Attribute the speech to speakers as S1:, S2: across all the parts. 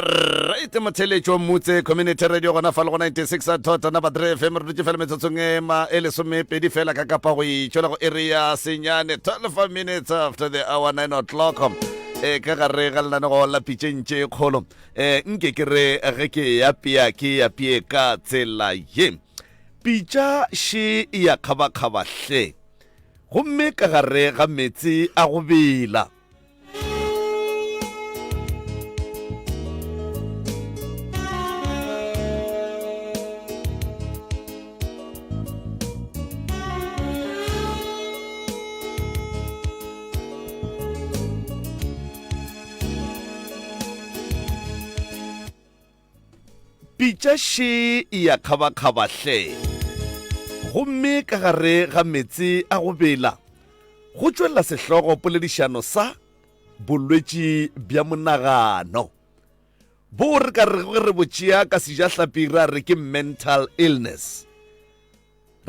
S1: right motheletšo mmutse community radio gona fa le go 96 a thota na badre fm re dutse fela metsotsong e lesomepedi fela ka kapa go itšhola go area senyane 12 minutes after the hour 9 o'clock ka gare ga lenane go la pitšentše kgolo nke ke re ge ke yapie ka tsela ye pitša še ya kgabakgaba hle gomme ka gare ga metsi a go bela pitša še ya kgabakgaba hle gomme ka gare ga metsi a go bela go tšwelela sehlogo poledišano sa bolwetši bja monagano bo re ka re botšea ka sejahlapira re ke mental illness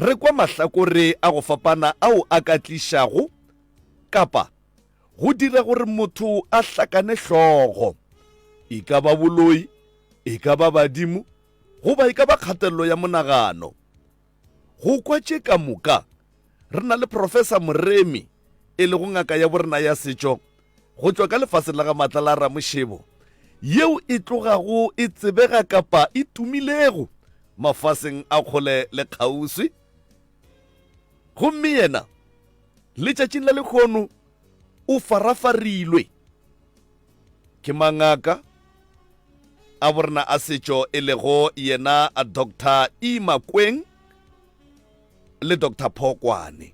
S1: re kwa mahlakore a go fapana ao a ka tlišago kapa go dira gore motho a hlakane hlogo e ka ba boloi e ka ba badimo goba e ka ba kgatelelo ya monagano go kwatše ka moka re na le professor Moremi e le go ngaka ya borena ya setšo go tšwa ka lefase la ga matla la Ramošebo yeo e tlogago e tsebega kapa e tumilego mafaseng a kgole le kgauswi gomme yena letšatšing la lekgono o farafarilwe ke mangaka a borena a setšo e lego yena a Dr. Makweng le Dr. Phokwane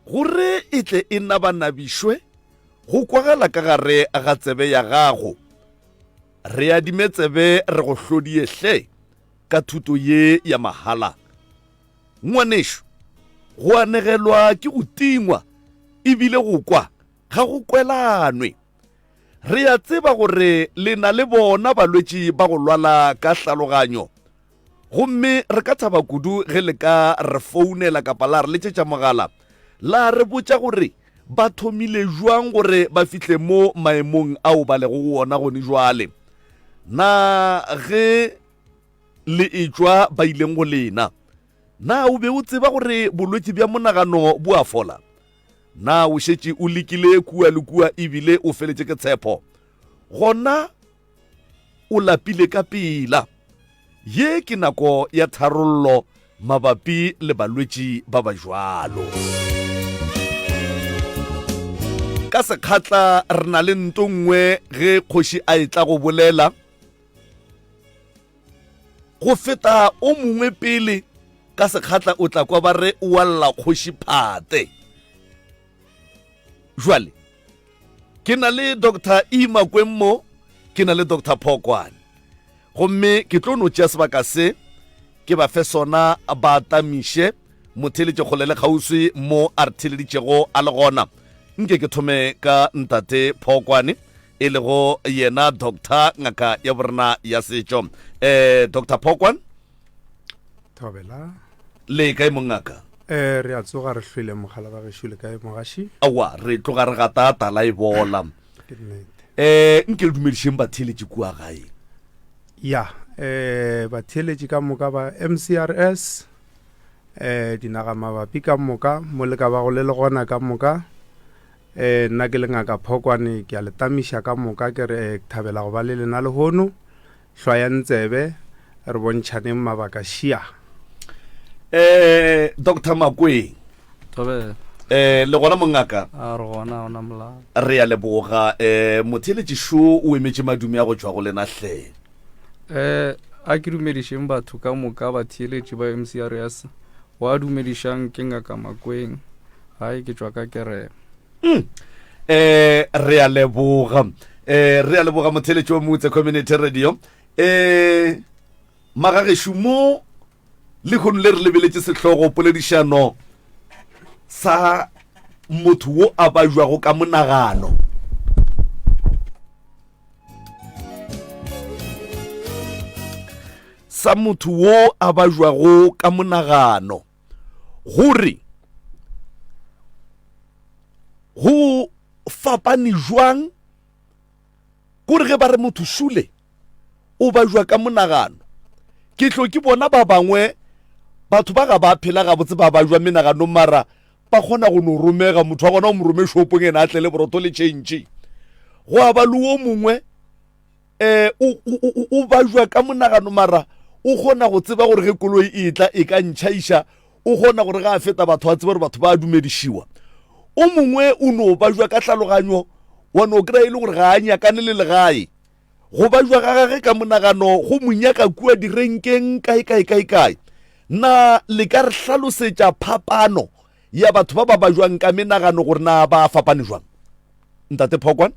S1: gore e tle e nabanabišwe go kwagala ka gare ga tsebe ya gago re adime tsebe re go hlodiehle ka thuto ye ya mahala ngwanešo go anegelwa ke go tingwa ebile go kwa ga go kwelanwe re a tseba gore le na le bona balwetši ba go lwala ka hlaloganyo gomme re ka thaba kudu ge le ka re founela kapa la re letšetša mogala la re botša gore ba thomile jwang gore ba fihle mo maemong ao ba lego go ona gone jwale na ge le etšwa ba ileng go lena na o be o tseba gore bolwetši bja monagano bo a fola na o šetše o lekile kua le kua ebile o feletše ke tshepo gona o lapile ka pela ye ke nako ya tharollo mabapi le balwetši ba ba jwalo ka sekgatla re na le ntongwe ge kgoši a etla go bolela go feta o mongwe pele ka sekgatla o tla kwa ba re o walla kgoši phate jwale ke na le Dr. Makweng mo ke na le Dr. Phokwane gomme ke tlo no tšea sebaka se ke ba fe sona ba tamiše motheletše kgole le kgauswi mo a re theleditšego a le gona nke ke thome ka ntate Phokwane e lego yena doctor ngaka ya borena ya setšo Dr. Phokwane
S2: thobela
S1: le kae mongaka
S2: re a tsoga re hlwele mogala ba gešo le kae mogaši
S1: awa re tloga re gata tala e bola nke le dumedišeng batheletše kua gae
S2: ya batheletše ka moka ba MCRS dinaga mabapi ka moka mo le ka bago le gona ka moka nna ke le ngaka Phokwane ke a le tamiša ka moka ke re thabela go ba le lena le hono hlwaya ntsebe re bontšhaneng mabaka šia
S1: Dr. Makweng
S3: tobe
S1: le gona mongaka
S3: a re gona ona mola
S1: re ya leboga motheletše šo o emetše madumi a go tšwa go lena hle
S3: a ke dumedišeng batho ka moka batheeletši ba MCRS wa dumedišang ke ngaka Makweng hai ke tšwa ka kerema
S1: re a leboga motheletše wa motse community radio magagešo mo le kgono le re lebeletše sehlogo poledišano sa motho wo a ba jwago ka monagano. Sa motho wo a ba jwago ka monagano gore go fapane jwang gore ge ba re motho šule o ba jwa ka monagano. Ke tlo ke bona ba bangwe batho ba ga ba phela ga botse ba jwa menagano mara ba kgona go no romega motho wa gona o mo rome shopong ena a tlele boroto le change go a ba le o mongwe o ba jwa ka monagano mara o kgona go tseba gore ge koloi e tla e ka ntšhaiša o kgona gore ga a feta batho ba tseba gore batho ba dumedišiwa. O mongwe o no ba jwa ka tlhaloganyo wa no kry-a e le gore ga a nyakane le legae go ba jwa ga gage ka monagano go monyaka kua direnkeng kae na le ka re hlalosetša phapano ya batho ba ba jwang ka menagano gore na ba fapane jwang Ntate Phokwana?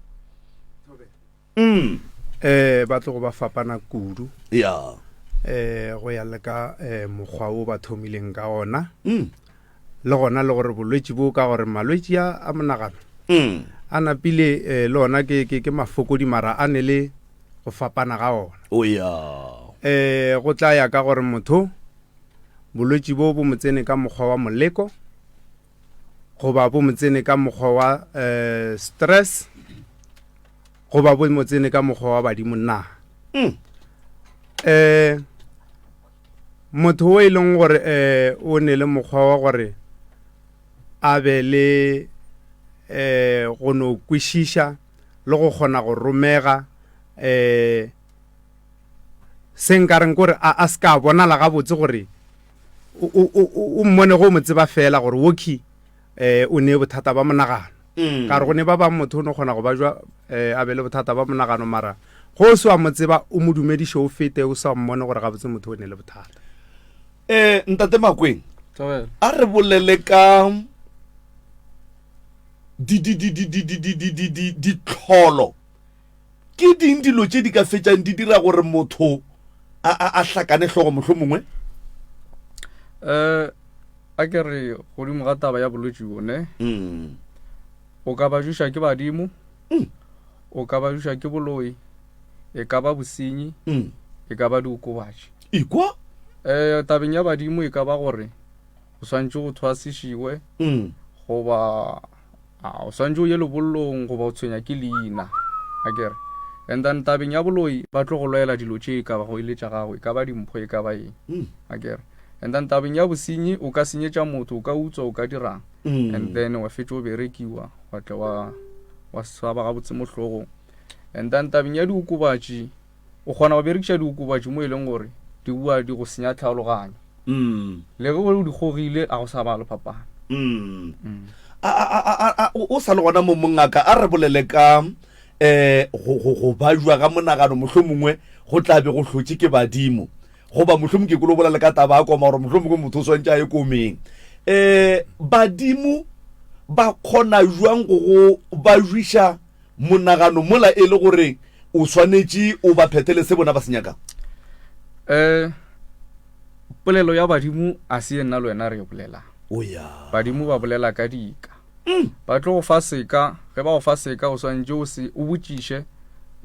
S2: Ba tlo go ba fapana kudu
S1: ya
S2: go ya le ka mokgwa o ba thomileng ka ona le gona le gore bolwetši bo ka gore malwetši a monagano a napile le ona ke mafokodi mara a ne le go fapana ga ona.
S1: o ya
S2: go tla ya ka gore motho bolwetši bo bo motsene ka mokgwa wa moleko goba bo motsene ka mokgwa wa stress goba bo motsene ka mokgwa wa badimo na. Motho o e leng gore o ne le mokgwa wa gore a be le go no kwešiša le go kgona go romega se nkareng kore a se ka bonala gabotse gore o mmone go mo tseba fela gore woki o ne bothata ba monagano ka re go ne ba bang motho o ne kgona go ba jwa a be le bothata ba monagano mara go se wa mo tseba o mo dumediše o fete o sa mmone gore gabotse motho o ne le bothata.
S1: Ntate Makweng a re bolele ka ditlholo ke ding dilo tše di ka fetšang di dira gore motho a hlakane hlogo mohlomongwe.
S3: A ke re godimo ga taba ya bolwetši bone o ka ba juša ke badimo o ka ba juša ke boloi e ka ba bosenyi e ka ba diokobatši
S1: ikwa
S3: tabeng ya badimo e ka ba gore o swantše go thwasišiwe goba o swantše o ye lebollong goba o tshwenya ke leina a kere and then tabeng ya boloi ba tlo go lwaela dilo tše e ka ba go iletša gago e ka ba dimpho e ka ba eng a kere and then tabeng ya bosenyi o ka senyetša motho o ka utswa o ka dirang and then wa fetša o berekiwa wa tle wa swaba gabotse mo hlogong and then tabeng ya diokobatši o kgona go berekiša diokobatši mo e leng gore di bua di go senya tlhaloganyo le ge o di gogile a go sa ba le phapano.
S1: O sa le gona mo mongaka a re bolele ka go ba jwa ga monagano mohlomongwe go tlabe go hlotše ke badimo goba mohlomongwe ke kolo bolela ka taba a koma gore mohlomongwe motho o swantše a ye komeng badimo ba kgona jwang go ba jwiša monagano mola e le gore o swanetše o ba phethele se bona ba se nyakang.
S3: Polelo ya badimo a se nna le wena re bolela
S1: o ya
S3: badimo ba bolela ka dika ba tlo go fa seka ge ba go fa seka o swantše o botšiše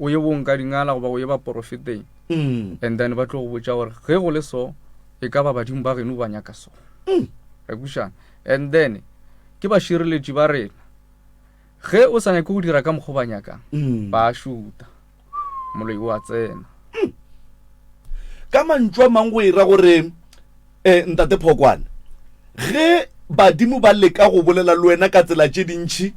S3: o ye bong ka dingala goba o ye ba profiteng and then ba tlo go botša gore ge go le so e ka ba badimo ba geno ba nyaka so re kušana and then ke ba šireletši ba rena ge o sa nyake go dira ka mokgwa ba nyakang ba šuta moloi o a tsena
S1: ka mantšwa mang go ira gore Ntate Phokwana ge badimo ba leka go bolela le wena ka tsela tše dintšhi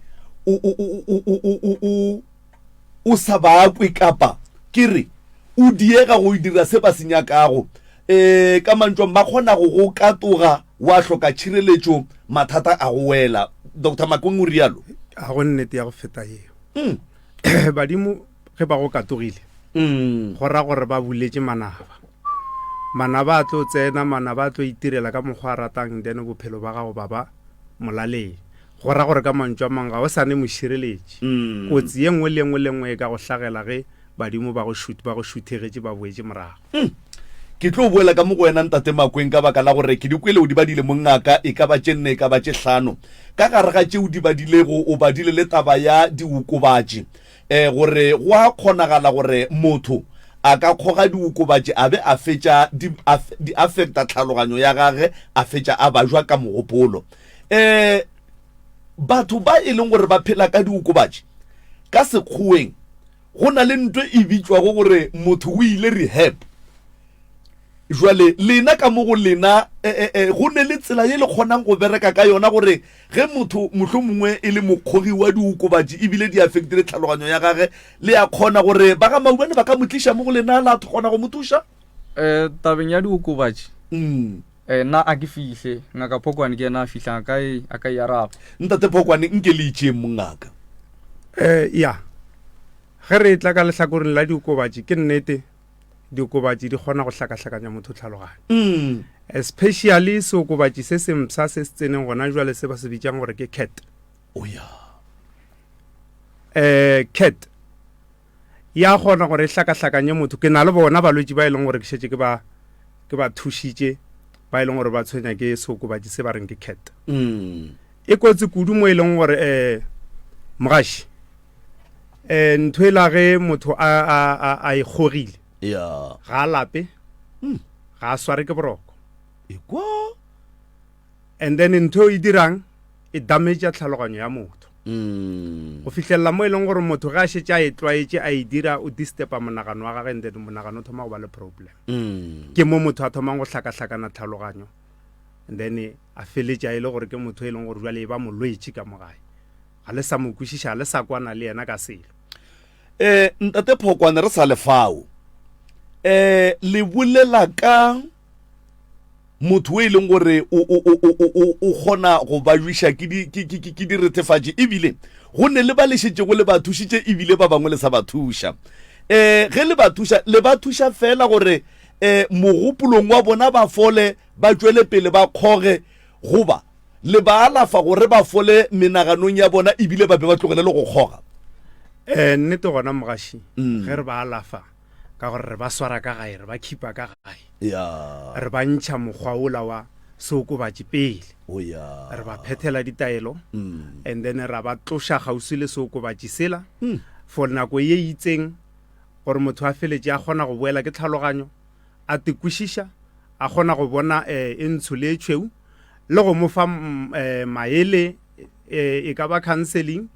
S1: o sa bakwe kapa ke re o diega go dira se ba se nyakago ka mantšwa ba kgona go go katoga wa hloka tšhireletšo mathata a go wela. Dr. Makweng o rialo
S2: a go nnete ya go feta yeo badimo ge ba go katogile go ra gore ba buletše manaba a tlo tsena manaba a tlo itirela ka mokgwa a ratang then bophelo ba gago ba ba molaleng go ra gore ka mantšwa mang ga o sane mošireletši kotsi ye nngwe le nngwe e ka go hlagela ge badimo ba go šuthegetše ba boetše morago.
S1: ke tlo boela ka mo go wena ntate Makweng ka baka la gore ke di kwele o di badile mo ngaka e ka ba tšenne e ka ba tšehlano ka gare ga tšeo di badilego o badile le taba ya diokobatši gore go a kgonagala gore motho a ka kgoga diokobatši a be a fetša di affecta tlhaloganyo ya gage a fetša a bajwa ka mogopolo batho ba e leng gore ba phela ka diokobatši ka sekgoweng go na le ntwe e bitswago gore motho o ile rehab jwale lena ka mo go lena go ne le tsela ye le kgonang go bereka ka yona gore ge motho mohlomongwe e le mokgogi wa diokobatši ebile di affectile tlhaloganyo ya gage le ya kgona gore ba ga maubane ba ka motliša mo go lena la kgona go motuša
S3: tabeng ya diokobatši nna a ke fihle ngaka Phokwane ke yena a fihlang a ka yaraba
S1: ntate Phokwane nke le itšeng mongaka
S2: ya ge re tla ka lehlakoreng la diokobatši ke nnete diokobatši di kgona go hlakahlakanya motho tlhaloganyo especially seokobatši se sempsa se se tseneng gona jwale se ba se bitšang gore ke cat cat ya kgona gore e hlakahlakanye motho ke na le bona balwetši ba e leng gore ke šetše ke ba thušitše ba e leng gore ba tshwenya ke seokobatši se ba reng ke cat e kotsi kudu mo e leng gore mogaši ntho e la ge motho a e kgogile ga a lape ga a sware ke boroko and then ntho e dirang e damage tlhaloganyo ya motho go fitlhelela mo e leng gore motho ga a šetše a e tlwaetše a e dira o disturba monagano wa gage and then monagano o thoma go ba le problem ke mo motho a thomang go hlakahlakana tlhaloganyo and then a feletša e le gore ke motho e leng gore jwale e ba molwetši ka mo gae ga le sa mo kwešiša le sa kwana le yena ka selo
S1: ntate Phokwane re sa lefao le bolela ka motho o e leng gore o kgona go bajwiša ke di retefatše ebile go ne le ba lešetše go le ba thušitše ebile ba bangwe le sa ba thuša ge le ba thuša le ba thuša fela gore mogopolong wa bona ba fole ba tšwele pele ba kgoge goba le ba alafa gore ba fole menaganong ya bona ebile ba be ba tlogele le go kgoga
S2: nnete gona mogaši ge re ba alafa ka gore re ba swara ka gae re ba khipa ka gae re ba ntšha mokgwa ola wa seokobatši pele re ba phethela ditaelo and then ra ba tloša kgauswi le seokobatši sela for nako ye itseng gore motho a feletše a kgona go boela ke tlhaloganyo a tekwešiša a kgona go bona e ntsho le e tšhweu le go mo fa maele e ka ba counseling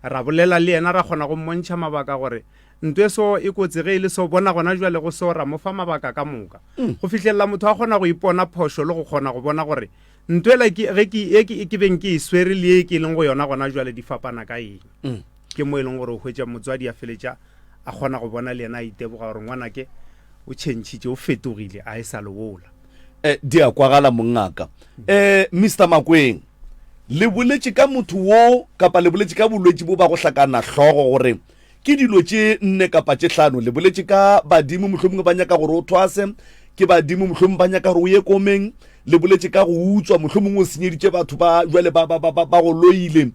S2: ra bolela le yena ra kgona go mmontšha mabaka gore ntwe so e kotsi ge e le so bona gona jwale go so ra mo fa mabaka ka moka go fitlhelela motho a kgona go ipona phošo le go kgona go bona gore ntwela ke beng ke e swere le e ke leng go yona gona jwale di fapana ka eng ke mo e leng gore o hwetša motswadi a feletša a kgona go bona le yena a iteboga gore ngwana ke o tšhentšhitše o fetogile a e sa le wola
S1: di a kwagala mongaka Mr. Makweng le boletše ka motho wo kapa le boletše ka bolwetši bo ba go hlakana hlogo gore ke dilo tše 4 kapa tše 5 le boletše ka badimo mohlomongwe ba nyaka gore o thwase ke badimo mohlomongwe ba nyaka gore o ye komeng le boletše ka go utswa mohlomongwe o senyeditše batho ba jwale ba go loile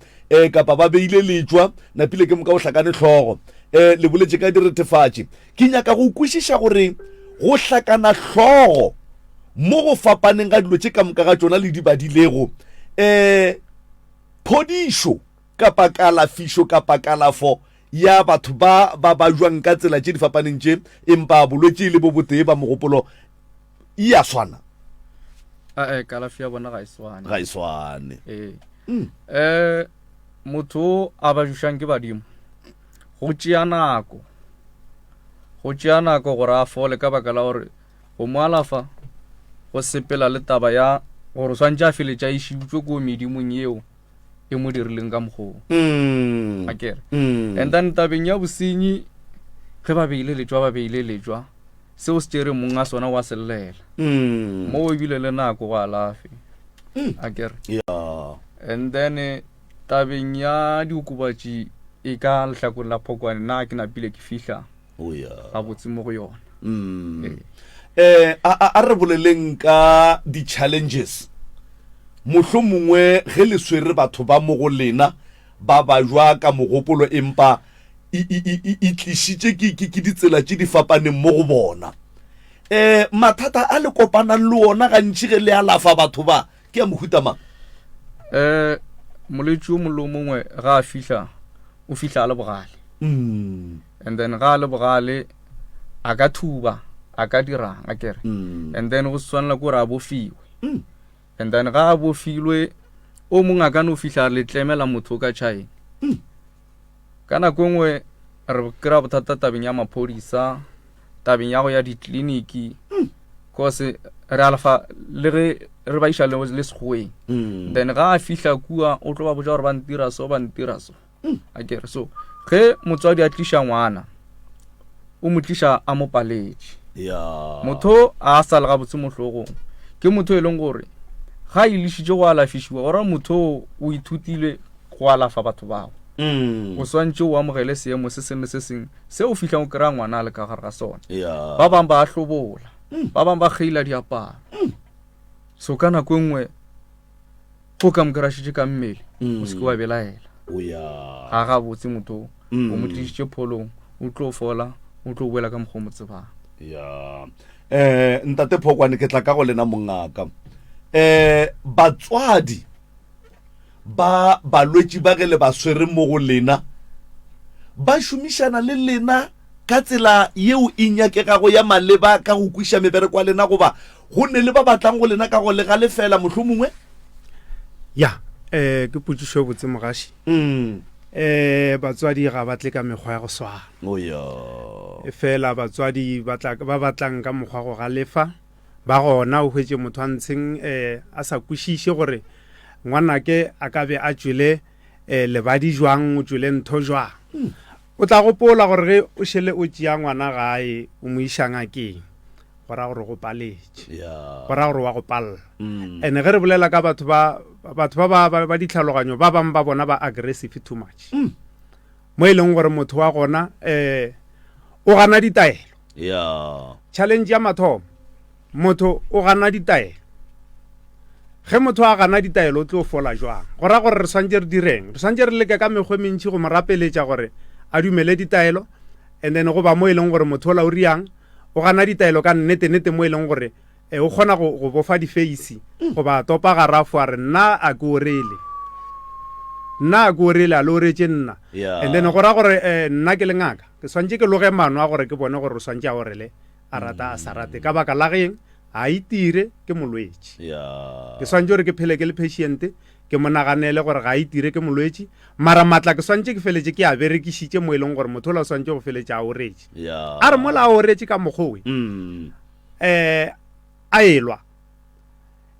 S1: kapa ba beile letšwa napile ke moka o hlakane hlogo le boletše ka diretefatše ke nyaka go kwešiša gore go hlakana hlogo mo go fapaneng ga dilo tše ka moka ga tšona le di badilego phodišo kapa kalafišo kapa kalafo ya batho ba jwang ka tsela tše di fapaneng tše empa bolwetše le bo botee ba mogopolo e a swana
S3: kalafi ya bona ga e
S1: swane
S3: motho a ba jušang ke badimo go tšea nako gore a fole ka baka la gore go mo alafa go sepela le taba ya gore swantše a feletša e šibutšwe ko medimong yeo e mo dirileng ka mokgoo akere and then tabeng ya bosenyi ge ba beile letšwa seo se tšere mong a sona wa sellela mo o ebile le nako go alafe akere and then tabeng ya diokobatši e ka lehlakong la Phokwane nna ke napile ke fihla ga botse mo go yona
S1: a re boleleng ka di-challenges mohlomongwe ge le swere batho ba mo go lena ba jwa ka mogopolo empa e tlišitše ke ditsela tše di fapaneng mo go bona mathata a le kopanang le ona gantši ge le alafa batho ba ke ya mohuta mang?
S3: Molwetši o mongwe le o mongwe ga a fihla o fihla a le bogale, and then ga a le bogale a ka thuba a ka dirang a kere, and then go tshwanela kore a bofiwe, and then ga a bofilwe o mongwe a ka no fihla le tlemela motho ka tšhaeng. Ka nako nngwe re kry-a bothata tabeng ya maphodisa, tabeng ya go ya ditleliniki, cause re alafa le ge re ba iša le sekgoeng, then ga a fihla kua o tlo ba botsa gore ba ntira so a kere. So ge motswadi a tliša ngwana o mo tliša a mo paletše, motho a sala ga botse mohlogong ke motho e leng gore ga ilešitše go alafišiwa gore motho o ithutilwe go alafa batho bao, o swantše o amogele seemo se sengwe se sengwe se o fitlhang o kry-a ngwana a le ka gare ga sona. Ba bangwe ba hlobola, ba bangwe ba kgeila diaparo, so ka nako nngwe go ka mo kry-ašitše ka mmele o seke wa belaela ga ga botse motho o mo tlišitše pholong, o tlo fola, o tlo boela ka mokgwa mo tsebang.
S1: Ntate Phokwane ke tla ka go lena mongaka, batswadi ba balwetši ba ge le ba swere mo go lena ba šomišana le lena ka tsela yeo e nyakegago ya maleba ka go kwiša mebereko wa lena, goba go ne le ba batlang go lena ka go le gale fela mohlomongwe?
S2: Ke potšišo e botse mogaši. Batswadi ga batle ka mekgwa ya go swana, fela batswadi ba batlang ka mokgwa go galefa ba gona o hwetše motho a ntsheng a sa kwešiše gore ngwanake a ka be a tšwele lebadi jwang, o tšwele ntho jwang. O tla gopola gore ge o šele o tšea ngwana gae o mo iša ngakeng go ra gore go paletše, go ra gore wa go palela. And ge re bolela ka batho ba ditlhaloganyo ba bangwe ba bona ba aggressive too much, mo e leng gore motho wa gona o gana ditaelo. Challenge ya mathomo, motho o gana ditaelo. Ge motho a gana ditaelo o tlo fola jwang, go ra gore re swantse re direng, re swantse re leke ka mekgwa mentši go mo rapeletša gore a dumele ditaelo, and then go ba mo e leng gore motho o la o riang o gana ditaelo ka nnete mo e leng gore o kgona go bofa di-face go ba topa garafo a re nna a ke o rele a le o retse nna, and then go ra gore nna ke le ngaka ke swantse ke loge mano a gore ke bone gore o swantse a orele a rata a sa rate ka baka la geng a itire ke molwetši. Ke swantse gore ke phele ke le patient, ke mo naganele gore ga itire ke molwetši, mara matla ke swantse ke feletse ke a berekišitše mo e leng gore motho o la o swantse go feletse a oretse. A re mola a oretse ka mokgowe a elwa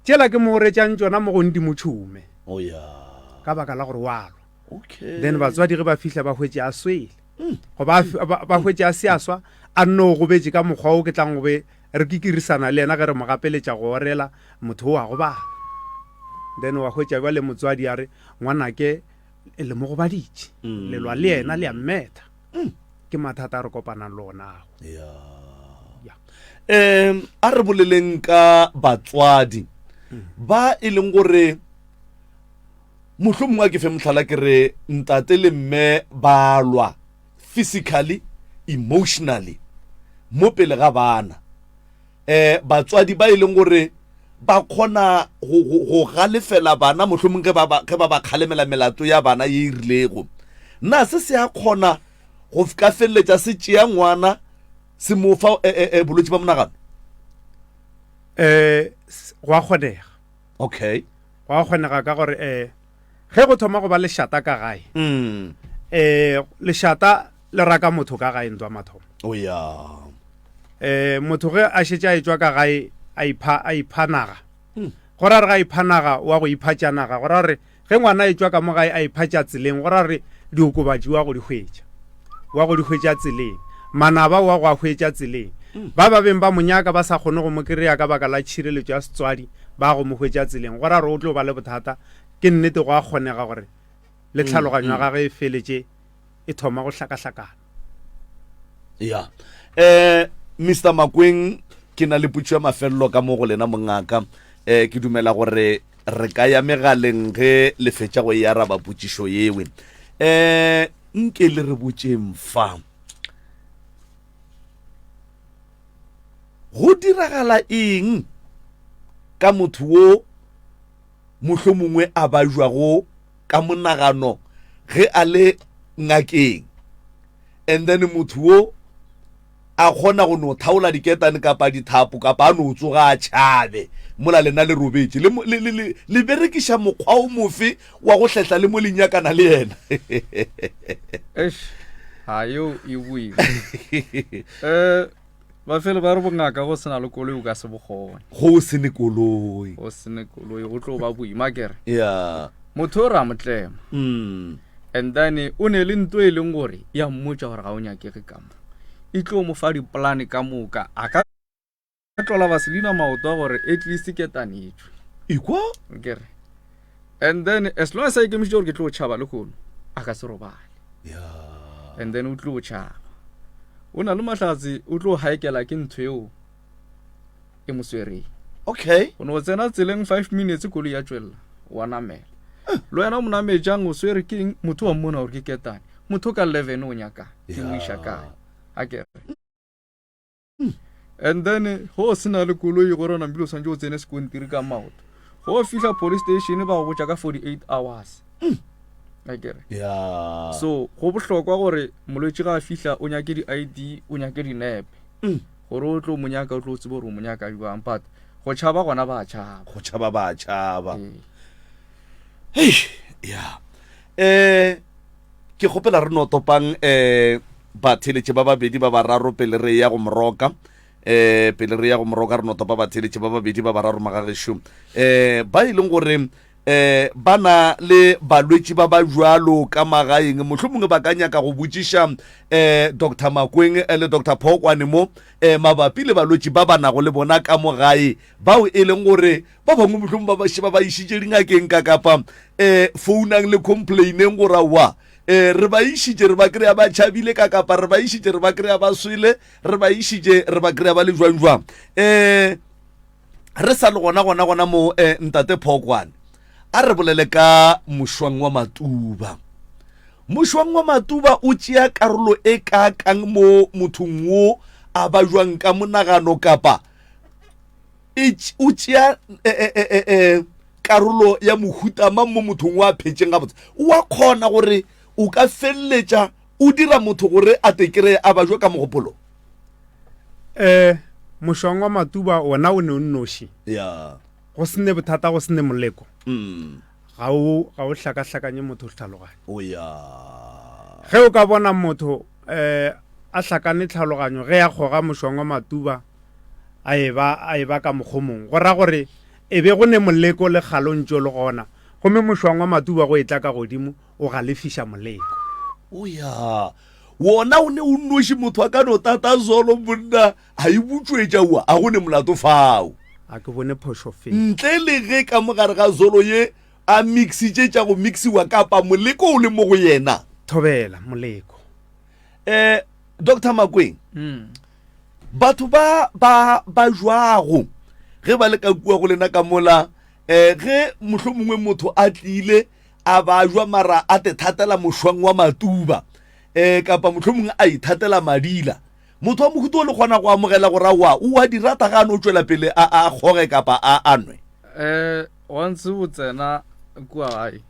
S2: tšela ke mo oretšang tšona mo gondi motšhume ka baka la gore wa lwa. Then batswadi ge ba fihla ba hwetše a swele go ba hwetše a se a swa a nno o gobetse ka mokgwa o ke tlang go be re kikirisana le yena ge re mo gapeletša go orela motho o a go bala. Then wa hwetša ba le motswadi a re ngwanake le mo go baditše lelwa le yena le a mmetha. Ke mathata a re kopanang le onago.
S1: A re boleleng ka batswadi ba e leng gore mohlomongwe ke fe motlhala ke re ntate le mme ba lwa physically, emotionally mo pele ga bana, batswadi ba e leng gore ba kgona go galefela bana mohlomongwe ge ba kgalemela melato ya bana ye e rilego, na se se a kgona go ka feleletša se tšea ngwana se mo fa bolwetši ba monagano?
S2: Go a kgonega.
S1: Okay,
S2: go a kgonega ka gore ge go thoma go ba lešata ka gae, lešata le raka motho ka gae ntwa mathomo. Motho ge a šetše a etswa ka gae a ipha naga, go ra re ga ipha naga wa go iphatša naga, go ra re ge ngwana a etswa ka mo gae a iphatša tseleng, go ra re diokobatši wa go di hwetša tseleng, manaba wa go a hwetša tseleng. Ba beng ba monyaka ba sa kgone go mo kry-a ka baka la tšhireletšo ya setswadi ba go mo hwetša tseleng, go ra re o tlo ba le bothata. Ke nnete go a kgonega gore le tlhaloganyo ya gage e feletše e thoma go hlakahlakana.
S1: Mr. Makweng, ke na le putšo ya mafelelo ka mo go lena mongaka. Ke dumela gore re ka ya megaleng ge le fetša go e araba potšišo yewe. Nke le re botšeng fa go diragala eng ka motho wo mohlomongwe a ba jwago ka monagano ge a le ngakeng and then motho wo a kgona go no thaola diketane kapa dithapo kapa a no tsoga a tšhabe mola lena le robetse le berekiša mokgwa o mofe wa go hletla le mo lenyakana le yena
S3: yo e boima ba fele ba re bongaka go sena le koloi o ka se bogone
S1: go se ne koloi
S3: go tlo ba boima kere
S1: ya
S3: motho o re a motlema and then o ne le ntho e leng gore ya mmotsa gore ga o nyakege ka mo e tlo mo fa dipolane ka moka a ka tlola Vaseline maoto a gore at least ke tanetswe
S1: ikwa
S3: kere and then as long as I ikemišitše gore ke tlo tšhaba le kgono a ka se robale and then o tlo tšhaba o na le mahlatsi o tlo haekela ke ntho eo e mo swereng
S1: okay
S3: o no tsena tseleng 5 minutes koloi ya tšwelela wa namela lo yena o mo namejang o swere ke motho wa mmona gore ke ketane motho ka 11 o nyaka ke mo iša kae a kere and then ho sena le koloi gore na mbilo sanje o tsene sekontiri ka maoto go fihla police station ba go botsa ka 48 hours a kere so go bohlokwa gore molwetse ga a fihla o nyake di-ID o nyake dinepe gore o tlo monyaka o tlo tsebe gore o monyaka jwang but go tšhaba gona ba tšhaba
S1: ke kgopela re no topang batheletše ba babedi ba bararo pele re ya go moroka re no topa batheletše ba babedi ba bararo magagešo ba e leng gore ba na le balwetši ba ba jwalo ka magaeng mohlomongwe ba ka nyaka go botšiša Dr. Makweng le Dr. Phokwane mo mabapi le balwetši ba ba nago le bona ka mo gae bao e leng gore ba bangwe mohlomongwe ba ba išitše dingakeng ka kapa founang le complaineng gore wa re ba išitše re ba kry-a ba tšhabile ka kapa re ba išitše re ba kry-a ba swele re ba išitše re ba kry-a ba le jwang re sa le gona mo ntate Phokwane a re bolele ka mošwang wa Matuba. Mošwang wa Matuba o tšea karolo e ka kang mo mothong wo a ba jwang ka monagano kapa o tšea karolo ya mohutama mo mothong wa phetšeng ga botse wa kgona gore o ka feleletša o dira motho gore a tekere a ba jwa ka mogopolo
S2: mošwang wa Matuba ona o ne o nnoši go sene bothata go sene moleko ga o hlakahlakanye motho tlhaloganyo ge o ka bona motho a hlakane tlhaloganyo ge ya kgoga mošwang wa Matuba a e ba ka mokgomong go ra gore e be go ne moleko le kgalontšo le gona gomme mošwang wa Matuba go e tla ka godimo o galefiša moleko
S1: wona o ne o nnoši motho a ka no tata zolo monna a e butswetša ua a go ne molato fao
S2: a ke bone phošo fe
S1: ntle le ge ka mogare ga zolo ye a mixitše tša go mixiwa kapa moleko o le mo go yena
S2: thobela moleko
S1: Dr. Makweng batho ba jwago ge ba le ka kua go lena ka mola ge mohlomongwe motho a tlile a ba jwa mara a te thatela mošwang wa Matuba kapa mohlomongwe a ithatela madila motho wa mohuto o le kgona go amogela gore o a dirata ga a no tšwela pele a kgoge kapa a nwe
S3: once o tsena kua gae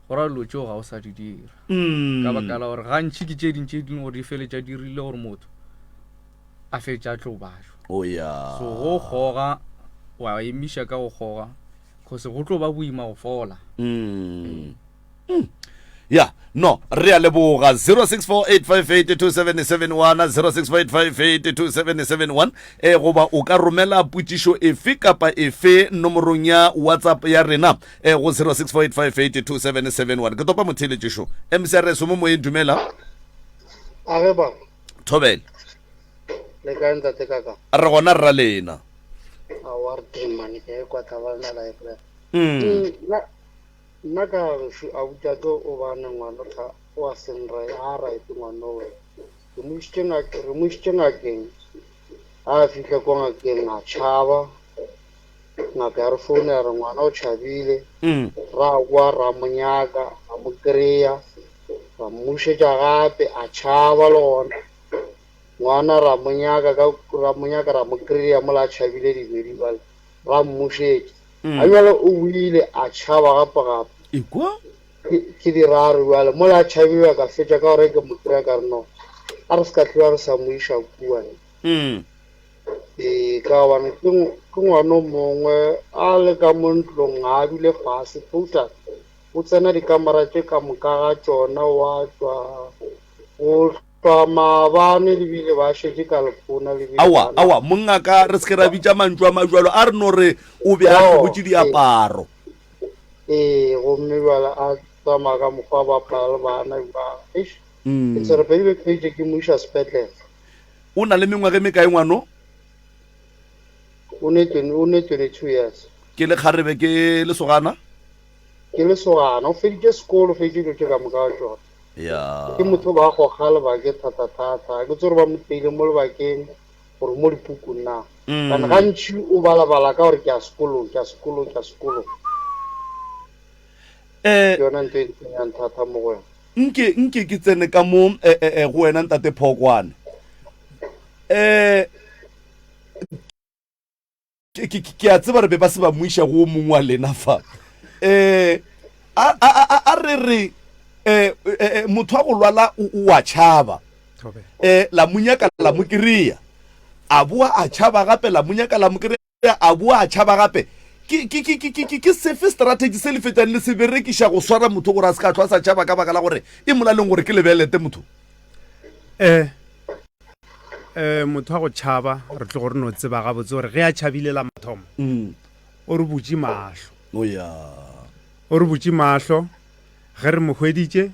S3: gora lotšo ga o sa di dira ka baka la gore gantši ke tše dintše dingwe gore di feletša dirile gore motho a fetša tlo bajwa so go kgoga wa emiša ka go kgoga kgose go tlo ba boima go fola
S1: no re a leboga 0648582771 0648582771 goba o ka romela potšišo efe kapa efe nomorong ya WhatsApp ya rena go 0648582771 ke topa motheletšešo MCRS mo moyeng dumela
S4: age ba
S1: thobele
S4: le ka ntate kaka
S1: re gona rra lena
S4: a war demani ke kwa tabana la epre nna ka a butša ke o bane ngwana tha o a senra a right ngwana we re mošitše ngakeng a fitlha ko ngakeng a tšhaba ngaka ya re foune ya re ngwana o tšhabile ra kwa ra monyaka a mo kry-a ra mmušetša gape a tšhaba le gona ngwana ra monyaka ka ra monyaka ra mo kry-a mola a tšhabile dibedi bale ra mmušetse a bjale o buile a tšhaba gape-gape
S1: ikwa
S4: ke diraro bjale mola a tšhabiwa ka fetša ka gore ke mo kry-a ka re no a re se ka tloa re sa mo iša kuane ka gobane ke ngwana mongwe a le ka mo ntlong a dule fase fouta o tsena dikamera tše ka moka ga tšona wa tswa o hlwa maabane lebile ba šetse ka lepona lebile
S1: awa mongaka re se ke ra bitša mantšu a majwalo a re no re o be a tlhobotse diaparo
S4: gomme bjale a tsamaya ka mokgwa ba pala le bana ba ke tsere pedi bekeitše ke mo iša sepetlele
S1: o na le mengwage me kae ngwano
S4: o ne 22 years
S1: ke le kgarebe ke lesogana
S4: ke lesogana o feditše sekolo o feditše dilo tše ka moka ga tsona
S1: ya
S4: ke motho ba goga lebake thata-thata ke tsore ba mo teile mo lebakeng gore mo dipukung na kana gantši o balabala ka gore ke a sekolong yona ntho e tsenyang thata mo go yona
S1: nke ke tsene ka mo go wena ntate Phokwane ke a tseba re be ba se ba moiša go mongwe wa lena fa a re motho a go lwala o a tšhaba la monyaka la mo kry-a a boa a tšhaba gape la monyaka la mo kry-a a boa a tšhaba gape ke sefe strategy se le fetang le se berekiša go swara motho gore a se ka tlhwa sa tšhaba ka baka la gore e molaleng gore ke lebelete motho
S2: motho a go tšhaba re tle gore no tseba gabotse gore ge a tšhabilela mathomo o re butse mahlo o re butse mahlo ge re mo hweditše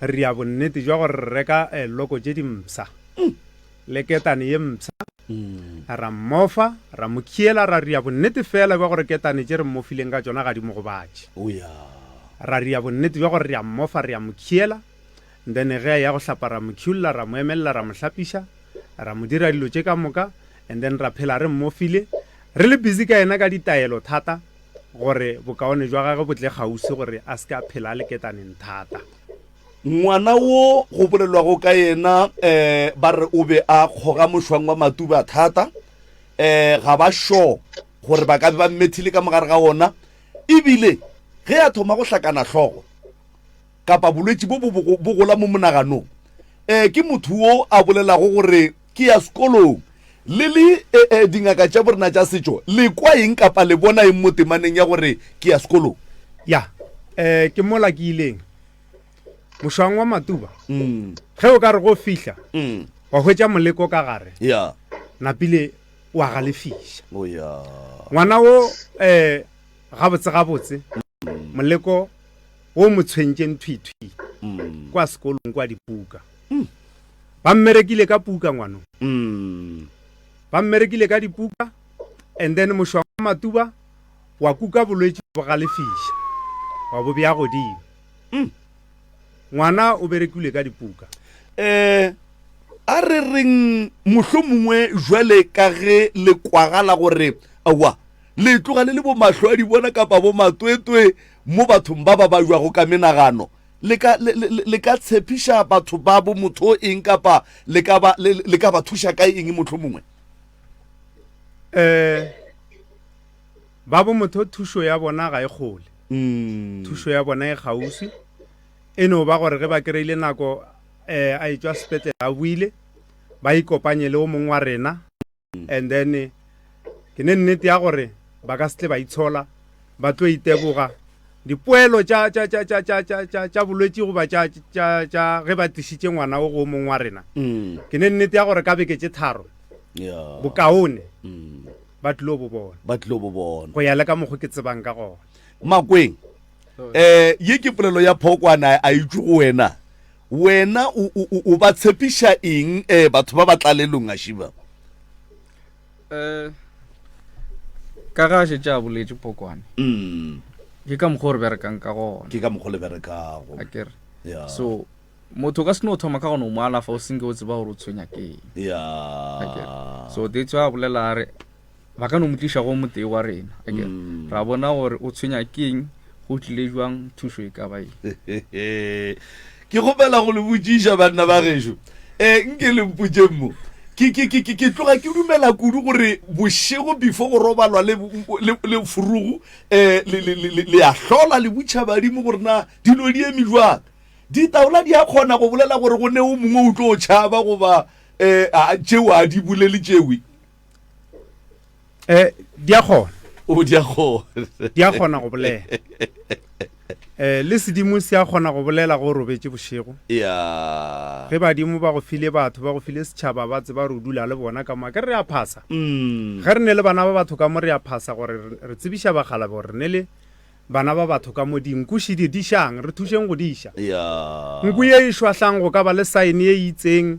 S2: re ya bonnete jwa gore re reka loko tše dimsa le ketane ye msa ra mmofa ra mo khiela ra ria bonnete fela ba gore ketane tše re mmofileng ka tšona ga di mo go batše ra ria bonnete jwa gore re a mmofa re a mo khiela then ge a ya go hlapa ra mo khiulla ra mo emelela ra mo hlapiša ra mo dira dilo tše ka moka and then ra phela re mmofile re le busy ka ena ka ditaelo thata gore bokaone jwa gagwe botle gausi gore a se ka phela le ketaneng thata
S1: ngwana wo go bolelwago ka yena ba re o be a kgoga mošwang wa matuba thata ga ba sure gore ba ka be ba mmethile ka mogare ga ona ebile ge a thoma go hlakana hlogo kapa bolwetši bo gola mo monaganong ke motho o a bolelago gore ke ya sekolong le dingaka tša borena tša setšo le kwa eng kapa le bona eng mo temaneng ya gore ke ya sekolong
S2: ya ke mola ke ileng mošwang wa matuba ge o ka re go fihla wa hwetša moleko ka gare napile wa galefiša ngwana wo gabotse moleko wo mo tshwentšeng thwithwi kwa sekolong kwa dipuka ba mmerekile ka puka ngwano ba mmerekile ka dipuka and then mošwang wa matuba wa kuka bolwetši bo galefiša wa bo bja godimo ngwana o berekile ka dipuka
S1: a re reng mohlomongwe jwale ka ge le kwagala gore awa le tloga le bo mahlo a di bona kapa bo matwetwe mo bathong ba ba jwago ka menagano le ka tshepiša batho ba bo motho eng kapa le ka ba thuša ka eng mohlomongwe
S2: ba bo motho thušo ya bona ga e kgole thušo ya bona e gausi e no ba gore ge ba kry-ile nako a etswa sepetlele a buile ba ikopanye le o mongwe wa rena and then ke ne nnete ya gore ba ka setle ba itshola ba tlo iteboga dipoelo tša bolwetši goba ge ba tlišitše ngwana o go mongwe wa rena ke ne nnete ya gore ka beke tše tharo bokaone ba tlilo bo bona go ya le ka mokgwa ke tsebang ka gona
S1: makweng ye ke polelo ya Phokwane a itse go wena o ba tshepiša eng batho ba ba tlalelong a šiba
S3: ka ga šetše a boletše Phokwane ke ka mokgwa re berekang ka gona
S1: ke ka mokgwa le berekago
S3: akere so motho ka seno o thoma ka gona o mo alafa o senke o tseba gore o tshwenya keng so that's why a bolela re ba ka no motliša go motee wa rena akere ra bona gore o tshwenya keng go tlile jwang thušo e ka ba
S1: ke gopela go le botšiša banna ba gešo nke le mpotše mo ke tloga ke dumela kudu gore bošego before go robalwa le furugu le a hlola le butšha badimo gore na dilo di eme jwang ditaola di a kgona go bolela gore go ne o mongwe o tlo tšhaba goba tšeo a di bolele tšewe
S2: di a kgona
S1: o di a kgona
S2: go bolela le sedimo se a kgona go bolela go robetse bošego
S1: ya
S2: ge badimo ba go file batho ba go file setšhaba ba tseba re dula le bona ka moka re a phasa ge re ne le bana ba batho ka mo re a phasa gore re tsebiša bagala gore re ne le bana ba batho ka mo dinkuši di dišang re thušeng go diša nku ye e šwahlang go ka ba le saene ye itseng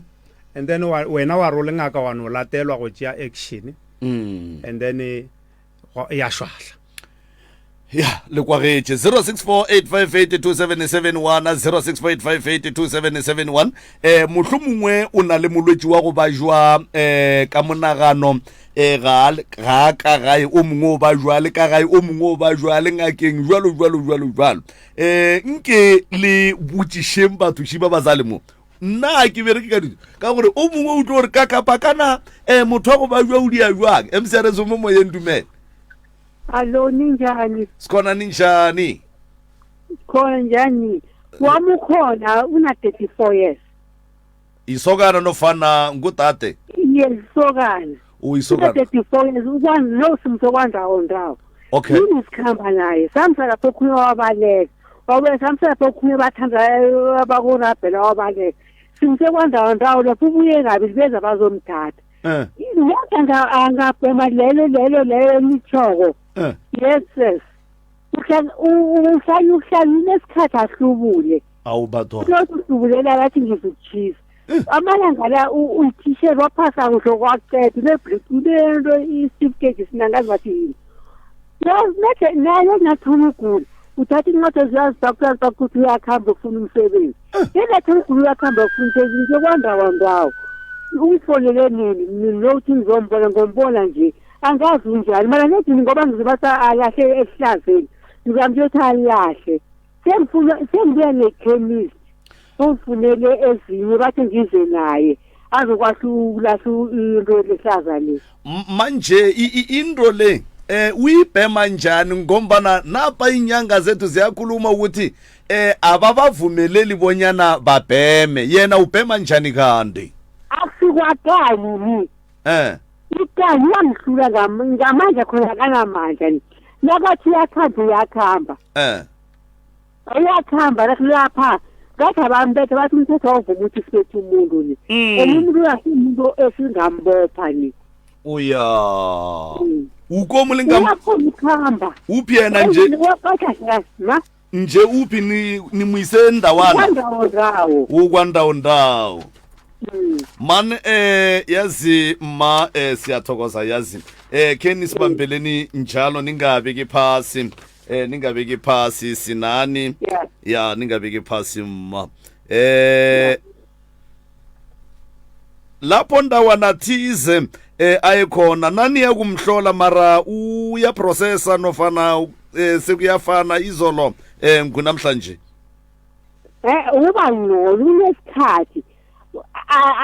S2: and then wena wa role ngaka wa no latelwa go tšea action and then ya šwahla
S1: ya le kwagetše 0648582771 0648582771 mohlho mongwe o na le molwetši wa go ba jwa ka monagano ga ka gae o mongwe o ba jwa le ka gae o mongwe o ba jwa le ngakeng jwalo nke le botšišeng bathuši ba ba sa le mo nna ke bereke ka dito ka gore o mongwe o tlo gore ka kapakana motho wa go ba jwa o dia jwang mcrs mo moyeng dumele
S5: Allo ninjani
S1: sikhona ninjani
S5: khona njani wami khona una 34 years
S1: isokana nofana ngutate
S5: yesokana
S1: uyisokana
S5: 34 years ukwazi no simsokwanza ondawo
S1: okay
S5: sikhamba naye samsa lapho khona wabaleka wabe samsa lapho khona bathanda abakurabhela wabaleka simsekwanza ondawo lapho ubuye kabi beza bazomthatha Ngiyakanda angabhema lelo lichoko. Yes. Uhlala nesikhathi ahlubule.
S1: Awubatho.
S5: Lokhu hlubulela bathi ngizuchisa. Amalanga la uthishe waphasa ngisho kwaqeda lebhlekule isifike sinangazi bathi yini. Nathi nayo nathuma ukugula. Uthathi incwadi ziyazibhakula ukuthi uyakhamba ufuna umsebenzi. Yena thula uyakhamba ufuna umsebenzi kwandawo. Uyifonele nini nokuthi ngombona nje angazi njani mara nethi ngoba ngizibasa alahle esihlazeni ngizamthetha alahle sembuya ne-chemist ufunele ezinye bathi ngize naye azokwahlula into lehlaza le
S1: manje into le uyibhema njani ngombana napha inyanga zethu ziyakhuluma ukuthi ababavumeleli bonyana babheme yena ubhema njani kanti
S5: Asikwakani ikani yangihlula ngamandla khona kanamandla nakathi uyakhamba uyakhamba lapha ngathi abambethe bathi umthetho wavuma ukuthi siphethe umuntu ni umuntu umuntu esingambopha ni
S1: ukomulingam uphi yena nje uphi nimuyise endawana ukwandawo man yazi ma siyathokoza yazi keni sibambeleni njalo ningabeki phasi sinani ya ningabeki phasi ma lapho ndawana thize ayikhona nani yakumhlola mara uya processa nofana sekuyafana izolo kunamhlanje
S5: uba unesikhathi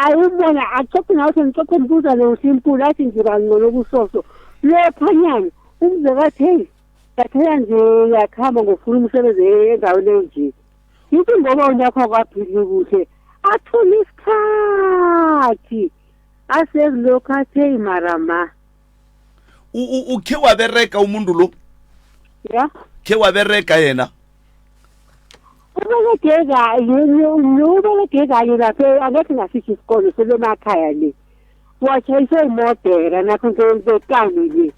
S5: ayubona achoke nawe ngicocwe ngibuza lo simple athi ngiba ngcono kusoso lephanyana umzekathi kathela nje yakhamba ngofuna umsebenzi endaweni enje yithi ngoba unyakho kwaphili kuhle athula isikhathi asekulokhathe marama
S1: ukhe wabereka umuntu lo
S5: ya
S1: khe wabereka yena
S5: ubekeka yini lapho angathi ngasithi isikolo selemakhaya le wachayise imodera nakho ngekani le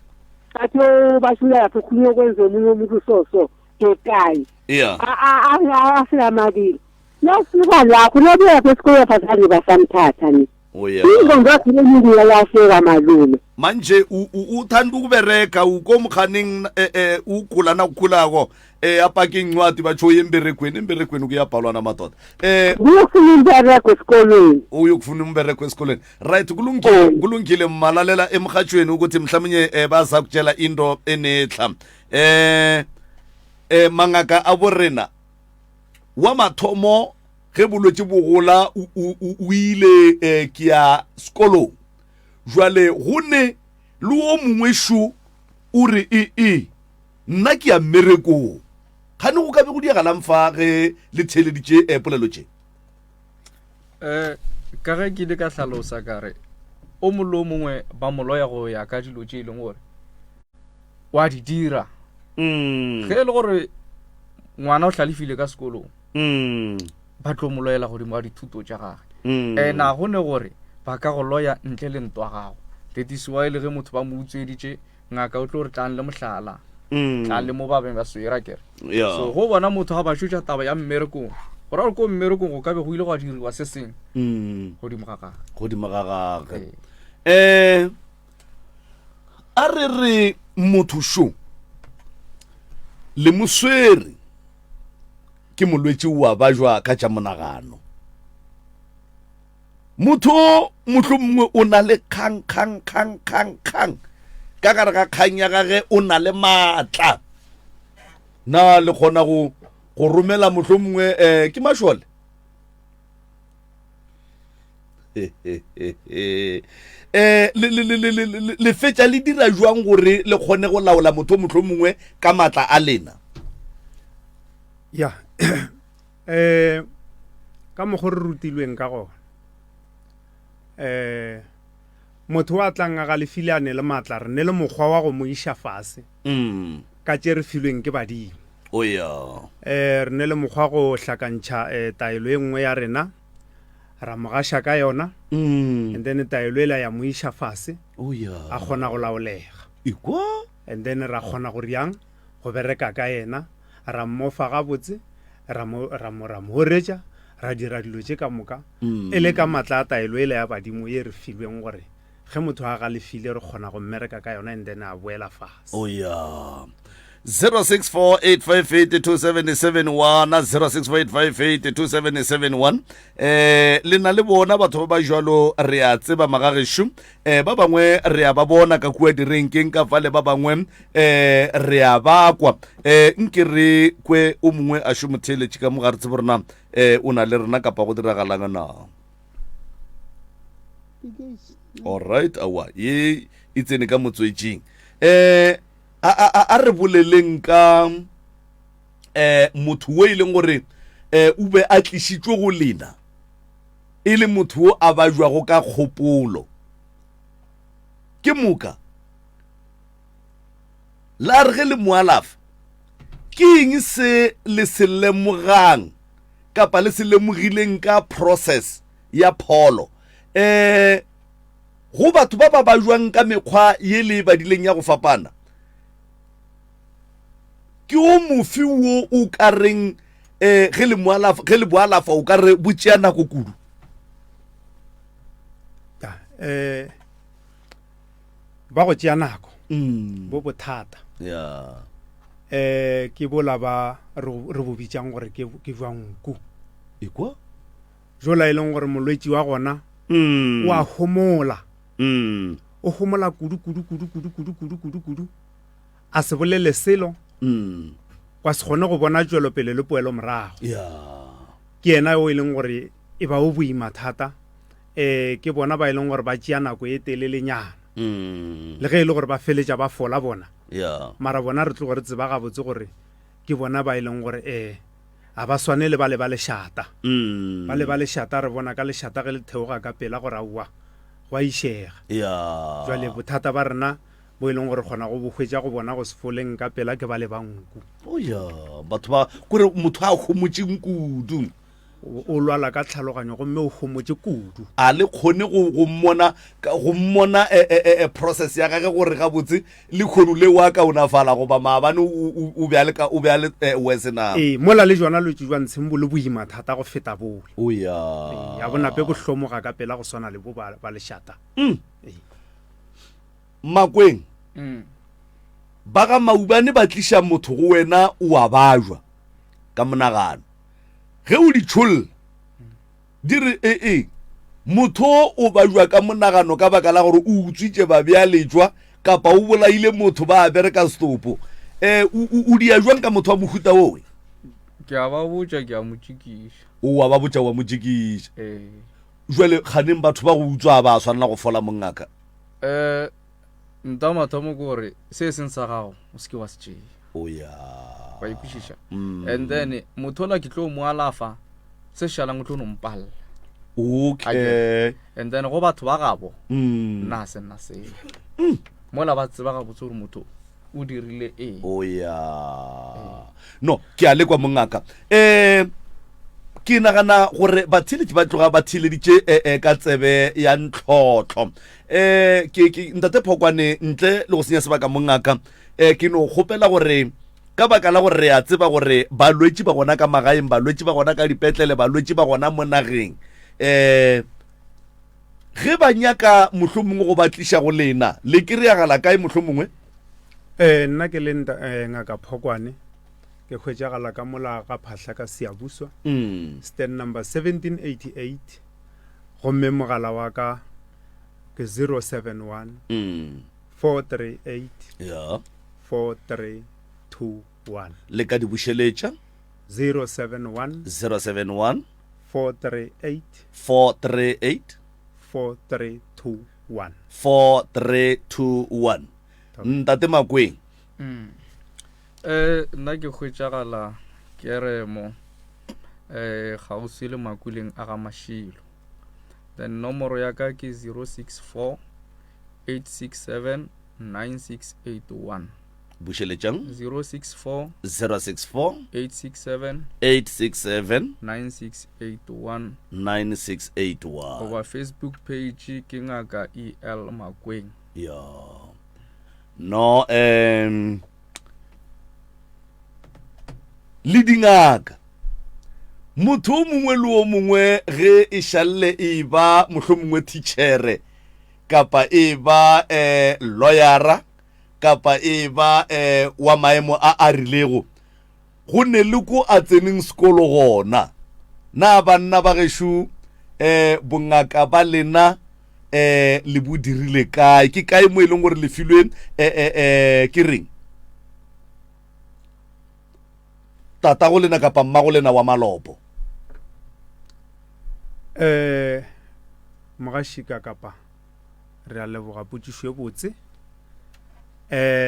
S5: athi bashula lapho khulunywa kwenza omunye umuntu soso ngekani asilamalile nasuka lapho nobuya lapho esikolo yaphazani basamthatha ni ingongakile nyingi yalahleka malume
S1: manje uthanda ukubereka ukomkhaning ugula nakukhulako apaki incwadi batsho emberekweni kuyabhalwa namadoda
S5: uyokufuna umbereko esikolweni
S1: uyokufuna umbereko esikolweni right kulungile malalela emhathweni ukuthi mhlawumnye baza kutshela into enehla mangaka aborena wa mathomo ge bolwetse bogola o ile ke ya skolo jwale go ne le o mongwe šo o re nna ke ya mmerekong gane go ka be go diagalang fa ge le theeleditše polelo tše
S3: ka ge ke le ka tlhalosa kare o mollo mongwe ba moloya go ya ka dilo tše e leng gore wa di dira ge e le gore ngwana o hlalefile ka sekolong ba tlo moloyela godimo ga dithuto tša gage na go ne gore ba ka go loya ntle le ntwa gago that is why le ge motho ba mo utsweditše ngaka o tlo gore tlang le mohlala tlang le mo ba beng ba swera kere so go bona motho ga ba šotša taba ya mmerekong gore a re ko mmerekong go ka be go ile go a diriwa se seng godimo ga
S1: gage a re motho šo le moswere ke molwetši wa ba jwa ka tša monagano motho mohlomongwe o na le kgang ka gare ga kgang ya gage o na le maatla na le kgona go romela mohlomongwe ke mašole le fetša le dira jwang gore le kgone go laola motho mohlomongwe ka maatla a lena
S2: ya ka mokgwa re rutilweng ka gona motho wa tlang a galefile a ne le maatla re ne le mokgwa wa go mo iša fase ka tše re filweng ke badimo re ne le mokgwa go hlakantšha taelo e nngwe ya rena ra mo gaša ka yona and then taelo ela ya mo iša fase a kgona go laolega and then ra kgona go riang go bereka ka yena ra mmofa gabotse ra mo horetša ra dira dilo tše ka moka e le ka matla a taelo ele ya badimo ye re filweng gore ge motho a galefile re kgona go mmereka ka yona and then a boela fase
S1: 0648582771 0648582771 le na le bona batho ba ba jwalo re a tseba magagesho ba bangwe re a ba bona ka kua direnkeng ka fa le ba bangwe re a bakwa nke re kwe o mongwe a šomotheletše ka mogare tse borena o na le rena kapa go diragalang na alright awa ye e tsene ka motswetšing a re boleleng ka motho o e leng gore o be a tlišitšwe go lena e le motho o a ba jwago ka kgopolo ke moka la re ge le moalafa ke eng se le se lemogang kapa le se lemogileng ka process ya pholo go batho ba ba jwang ka mekgwa ye le badileng ya go fapana ke o mofi wo o ka reng ge le boalafa o ka re botšea nako kudu
S2: ba go tšea nako bo bothata ke bola ba re bo bitšang gore ke jwanku
S1: ekwa
S2: jola e leng gore molwetši wa gona o a homola o homola kudu a se bolele selo kwa se kgone go bona tšwelopele le poelo morago ke yena o e leng gore e ba o boima thata ke bona ba e leng gore ba tšea nako e telelenyana le ge e le gore ba feletša ba fola bona mara bona re tlo gore tseba gabotse gore ke bona ba e leng gore a ba swane le ba lešata ba le ba lešata re bona ka lešata ge le theoga ka pela gore aowa go a išega jwale bothata ba rena bo e leng gore kgona go bogwetša go bona go se foleng ka pela ke ba le banku
S1: batho ba kore motho a kgomotšeng kudu
S2: o lwala ka tlhaloganyo gomme o kgomotše kudu
S1: a le kgone go mmona process ya gage gore gabotse le kgono le wa ka o nafala goba maabane o be a le wese na
S2: mola le jona lwetši jwa ntsheng bo le boima thata go feta bole ya bonape bo hlomoga ka pela go swana le bo ba lešata
S1: makweng ba ga maubane ba tliša motho go wena o a bajwa ka monagano ge o di tšholla di re motho o bajwa ka monagano ka baka la gore o utswitše ba bjaletswa kapa o bolaile motho ba a bereka stopo o dia jwang ka motho wa mohuta owe
S3: ke a ba botša ke a mo tšikiša
S1: o a ba botša wa mo tšikiša jwale kganeng batho ba go utswa ba swanela go fola mongaka
S3: nta mathomo ke gore se seng sa gago o se ke wa se tšea
S1: o ya
S3: wa ikwešiša and then motho ola ke tlo mo alafa se šalang o tlo no mpalela
S1: okay
S3: and then go batho ba gabo nna se nna se mola ba tseba ga botse gore motho o dirile eng
S1: o ya no ke a le kwa mongaka ke nagana gore batheletši ba tloga ba theleditše ka tsebe ya ntlhotlho ke ntate Phokwane ntle le go senya sebaka mongaka ke no kgopela gore ka baka la gore re a tseba gore balwetši ba gona ka magaeng balwetši ba gona ka dipetlele balwetši ba gona mo nageng ge ba nyaka mohlomongwe go batliša go lena le kry-agala kae mohlomongwe
S2: nna ke le ngaka Phokwane ke hwetšagala ka mola ga phahla ka Seabuswa stand number 1788 gomme mogala wa ka ke 071 438
S1: ya
S2: 4321
S1: le ka di bušeletša
S2: 071
S1: 071
S2: 438
S1: 438
S2: 4321
S1: 4321 ntate Makweng
S3: nna ke hwetšagala ke re mo gausi le Makuleng a ga Mashilo then nomoro ya ka ke 064 867 9681
S1: bušeletšang
S3: 064
S1: 064
S3: 867
S1: 867
S3: 9681
S1: 9681
S3: goba Facebook page ke ngaka EL Makweng
S1: ya no le dingaka motho o mongwe le o mongwe ge e šalle e ba mohlomongwe teachere kapa e ba lawyera kapa e ba wa maemo a rilego go ne le ko a tseneng sekolo gona na banna ba gešo bongaka ba lena le bo dirile kae ke kae mo e leng gore le filwe ke reng tata go lena kapa mma go lena wa Malopo
S2: mogashika kapa re a leboga potsišo e botse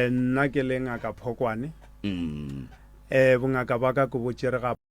S2: nna ke le ngaka Phokwane bongaka ba ka ko botšere ga